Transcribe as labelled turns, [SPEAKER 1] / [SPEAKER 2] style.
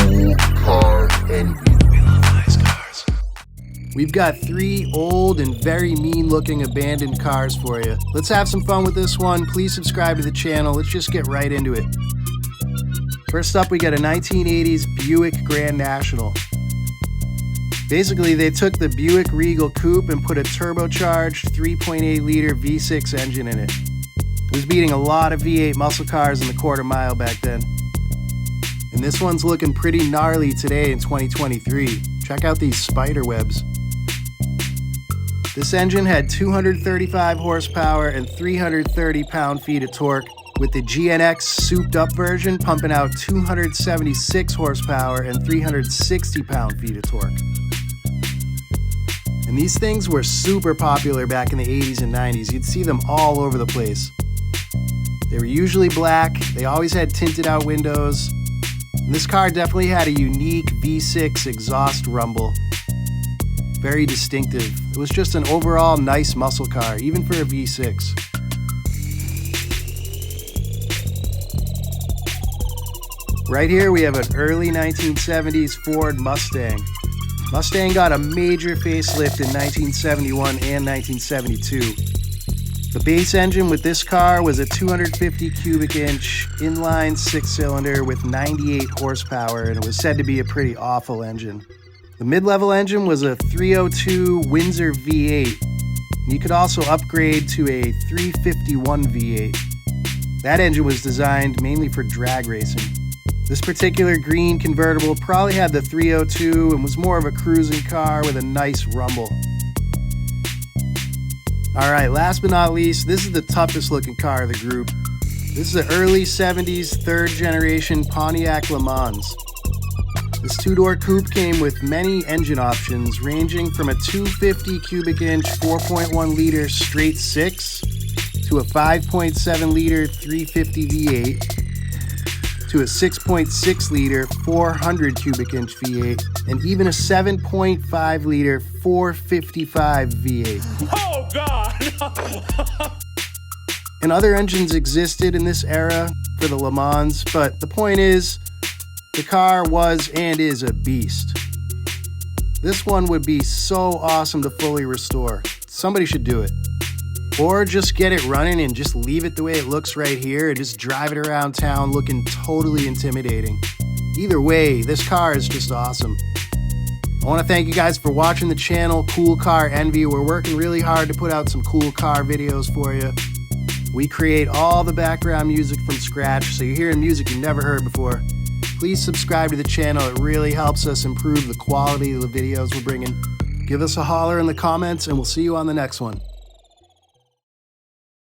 [SPEAKER 1] Cool car envy.
[SPEAKER 2] We love nice cars.
[SPEAKER 3] We've got 3 old and very mean-looking abandoned cars for you. Let's have some fun with this one. Please subscribe to the channel. Let's just get right into it. First up, we got a 1980s Buick Grand National. Basically, they took the Buick Regal Coupe and put a turbocharged 3.8-liter V6 engine in it. It was beating a lot of V8 muscle cars in the quarter mile back then. And this one's looking pretty gnarly today in 2023. Check out these spider webs. This engine had 235 horsepower and 330 pound-feet of torque, with the GNX souped-up version pumping out 276 horsepower and 360 pound-feet of torque. And these things were super popular back in the 80s and 90s. You'd see them all over the place. They were usually black, they always had tinted out windows, and this car definitely had a unique V6 exhaust rumble. Very distinctive. It was just an overall nice muscle car, even for a V6. Right here we have an early 1970s Ford Mustang. Mustang got a major facelift in 1971 and 1972. The base engine with this car was a 250 cubic inch inline 6-cylinder with 98 horsepower, and it was said to be a pretty awful engine. The mid-level engine was a 302 Windsor V8. And you could also upgrade to a 351 V8. That engine was designed mainly for drag racing. This particular green convertible probably had the 302 and was more of a cruising car with a nice rumble. Alright, last but not least, this is the toughest looking car of the group. This is an early 70s third generation Pontiac Le Mans. This 2-door coupe came with many engine options, ranging from a 250 cubic inch 4.1 liter straight 6 to a 5.7 liter 350 V8 to a 6.6 liter 400 cubic inch V8 and even a 7.5 liter 455 V8.
[SPEAKER 2] Oh, God!
[SPEAKER 3] And other engines existed in this era for the Le Mans, but the point is, the car was and is a beast. This one would be so awesome to fully restore. Somebody should do it. Or just get it running and just leave it the way it looks right here and just drive it around town looking totally intimidating. Either way, this car is just awesome. I want to thank you guys for watching the channel, Cool Car Envy. We're working really hard to put out some cool car videos for you. We create all the background music from scratch, so you're hearing music you've never heard before. Please subscribe to the channel. It really helps us improve the quality of the videos we're bringing. Give us a holler in the comments, and we'll see you on the next one.